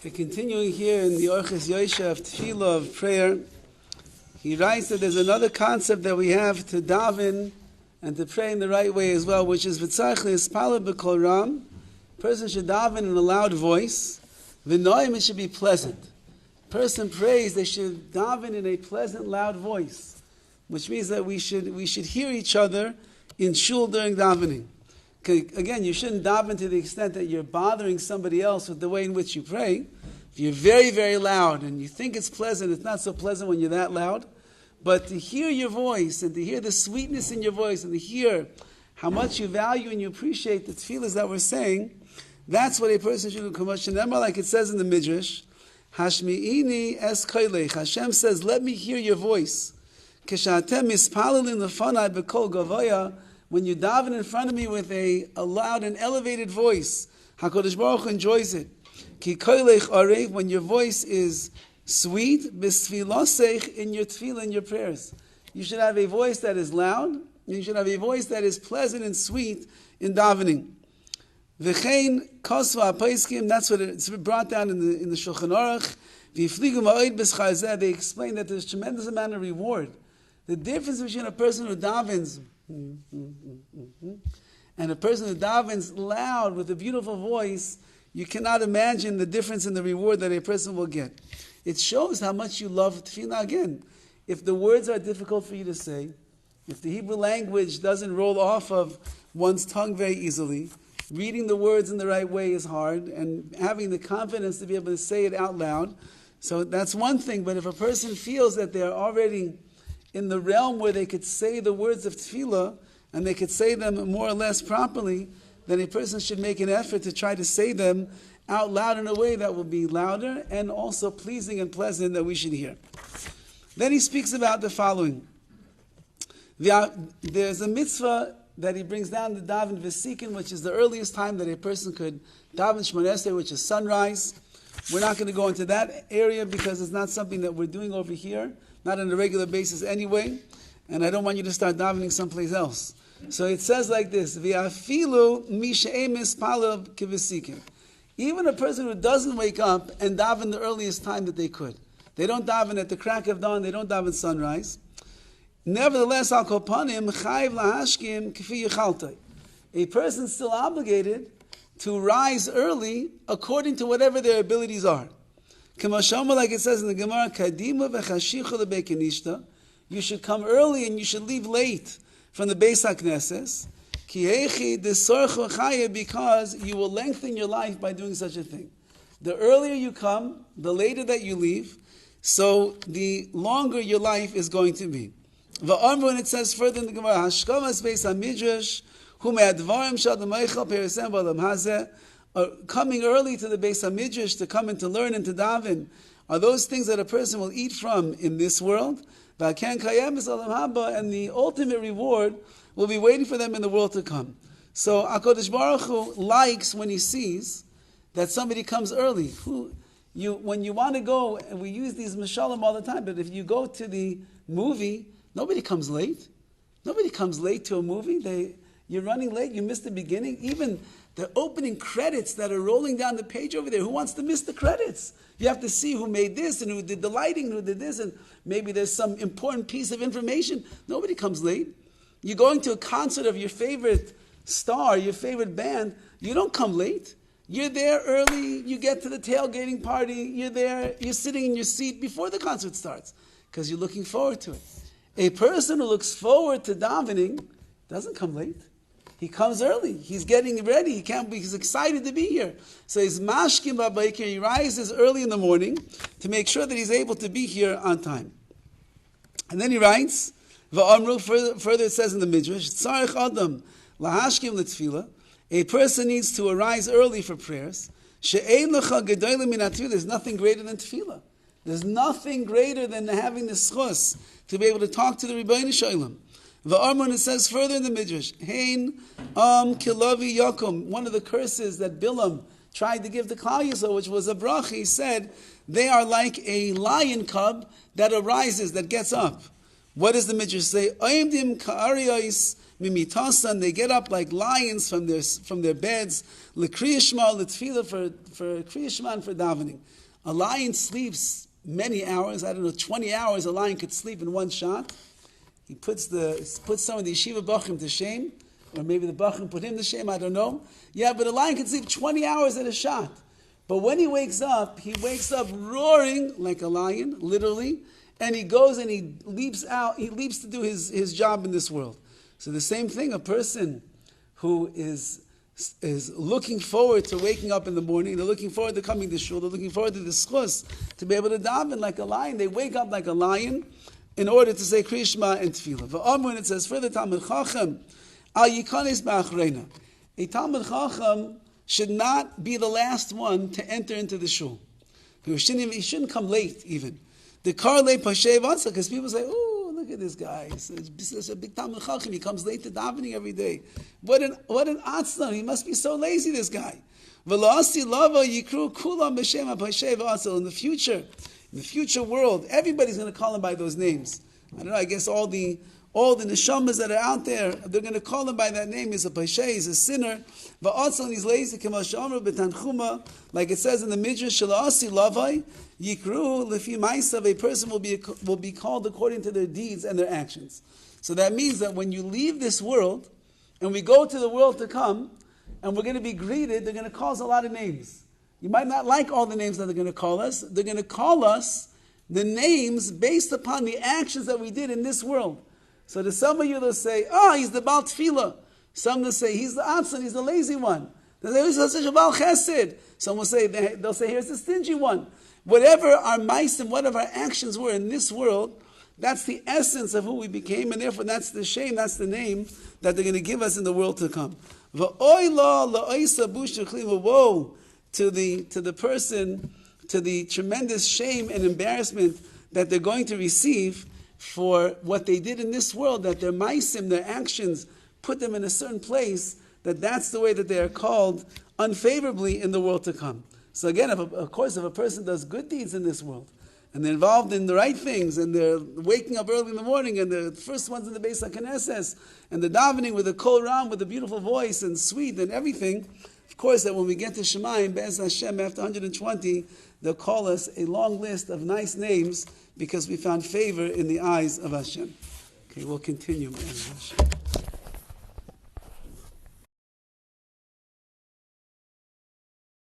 We're continuing here in the Orchos Yosher of TEFILLAH of prayer. He writes that there's another concept that we have to daven and to pray in the right way as well, which is v'tzarich le'ispalel b'kol ram. Person should daven in a loud voice. V'noim, it should be pleasant. Person prays, they should daven in a pleasant, loud voice, which means that we should hear each other in shul during davening. Again, you shouldn't daven to the extent that you're bothering somebody else with the way in which you pray. If you're very, very loud and you think it's pleasant, it's not so pleasant when you're that loud. But to hear your voice and to hear the sweetness in your voice and to hear how much you value and you appreciate the tefillahs that we're saying, that's what a person should do. Like it says in the Midrash, Hashmi'ini es koilech. Hashem says, let me hear your voice. Kishatem mispalelin lefanai b'kol gavoya. When you daven in front of me with a loud and elevated voice, HaKadosh Baruch Hu enjoys it. Ki koilech arev, when your voice is sweet, b'sfilasech, in your tefillah, in your prayers. You should have a voice that is loud, and you should have a voice that is pleasant and sweet in davening. V'chein kosva apaiskim, that's what it's brought down in the Shulchan Aruch. V'yifligu ma'od b'schar zeh, they explain that there's a tremendous amount of reward. The difference between a person who davens and a person who davens loud with a beautiful voice, you cannot imagine the difference in the reward that a person will get. It shows how much you love tefillah. Again, if the words are difficult for you to say, if the Hebrew language doesn't roll off of one's tongue very easily, reading the words in the right way is hard, and having the confidence to be able to say it out loud, so that's one thing. But if a person feels that they're already in the realm where they could say the words of tefillah, and they could say them more or less properly, then a person should make an effort to try to say them out loud in a way that will be louder and also pleasing and pleasant that we should hear. Then he speaks about the following. There's a mitzvah that he brings down, the daven v'sikin, which is the earliest time that a person could daven Shmoneh Esrei, which is sunrise. We're not going to go into that area because it's not something that we're doing over here, not on a regular basis anyway, and I don't want you to start davening someplace else. So it says like this, V'afilu mi she'ein mispalel kiv'sikin. Even a person who doesn't wake up and daven the earliest time that they could. They don't daven at the crack of dawn, they don't daven sunrise. Nevertheless, al kol panim chayv lahashkim k'fi yichaltai. A person is still obligated to rise early according to whatever their abilities are. Like it says in the Gemara, Kadima v'chashicha lebekenishta. You should come early and you should leave late from the Beis HaKnesses. Kihechi desorcho chaya, because you will lengthen your life by doing such a thing. The earlier you come, the later that you leave, so the longer your life is going to be. V'amru, and it says further in the Gemara, Hashkamas Beis HaMidrash, hu me'advarim shal d'meichel peresem b'olam hazeh. Coming early to the Beis HaMidrash to come and to learn and to daven are those things that a person will eat from in this world, and the ultimate reward will be waiting for them in the world to come. So HaKadosh Baruch Hu likes when he sees that somebody comes early. When you want to go, and we use these mashalim all the time, but if you go to the movie, nobody comes late. Nobody comes late to a movie. You're running late, you missed the beginning. Even the opening credits that are rolling down the page over there, who wants to miss the credits? You have to see who made this and who did the lighting and who did this, and maybe there's some important piece of information. Nobody comes late. You're going to a concert of your favorite star, your favorite band, you don't come late. You're there early, you get to the tailgating party, you're there, you're sitting in your seat before the concert starts, because you're looking forward to it. A person who looks forward to davening doesn't come late. He comes early. He's getting ready. He's excited to be here. So he's mashkim b'baker. He rises early in the morning to make sure that he's able to be here on time. And then he writes, V'amru, further it says in the Midrash, Tzarech Adam lahashkim l'tefillah. A person needs to arise early for prayers. She'ein lecha gedolim min hatefillah. There's nothing greater than tefillah. There's nothing greater than having the schus to be able to talk to the Rebbeinu Shalom. The Armon, it says further in the Midrash, Hein kilavi yakum, one of the curses that Bilam tried to give to Klal Yisrael, which was a bracha, he said, they are like a lion cub that arises, that gets up. What does the Midrash say? Oimdim ka'ariyos mimitasan, they get up like lions from their beds, l'kriyas shema, l'tefillah, for kriyas shema and for davening. A lion sleeps many hours, 20 hours a lion could sleep in one shot. He puts some of the yeshiva bachim to shame, or maybe the bachim put him to shame, I don't know. Yeah, but a lion can sleep 20 hours at a shot. But when he wakes up roaring like a lion, literally, and he goes and he leaps to do his job in this world. So the same thing, a person who is looking forward to waking up in the morning, they're looking forward to coming to shul, they're looking forward to the schus, to be able to daven like a lion. They wake up like a lion in order to say Kriya Shema and Tefillah. V'amr, it says further, Talmid Chacham, al yikanes ba'achreina. A Talmid Chacham should not be the last one to enter into the shul. He shouldn't come late even. The karle pashev atza, because people say, "Oh, look at this guy. He's a big Talmid Chacham. He comes late to davening every day. What an atzlan. He must be so lazy, this guy." V'la'asi lava yikru kulam b'shem pashev atza. In the future world, everybody's going to call him by those names. I don't know. I guess all the neshamas that are out there, they're going to call him by that name. He's a pashay, he's a sinner. Va'atzal, he's lazy. Like it says in the Midrash, Shalasi lavai yikru lefi ma'asav. A person will be called according to their deeds and their actions. So that means that when you leave this world and we go to the world to come, and we're going to be greeted, they're going to call us a lot of names. You might not like all the names that they're going to call us. They're going to call us the names based upon the actions that we did in this world. So to some of you, they'll say, he's the Baal Tefillah. Some will say, he's the Atzan, he's the lazy one. They'll say, he's such a Baal Chesed. Some will say, they'll say, here's the stingy one. Whatever our ma'asim, whatever our actions were in this world, that's the essence of who we became, and therefore that's the shame, that's the name that they're going to give us in the world to come. Woe to the person, to the tremendous shame and embarrassment that they're going to receive for what they did in this world, that their ma'asim, their actions, put them in a certain place, that's the way that they are called unfavorably in the world to come. So again, if a person does good deeds in this world, and they're involved in the right things, and they're waking up early in the morning, and they're the first ones in the Beis HaKnesses, and they're davening with a kol ram, with a beautiful voice, and sweet, and everything, of course, that when we get to Shemayim, Be'ez Hashem, after 120, they'll call us a long list of nice names, because we found favor in the eyes of Hashem. Okay, we'll continue. Be'ez Hashem.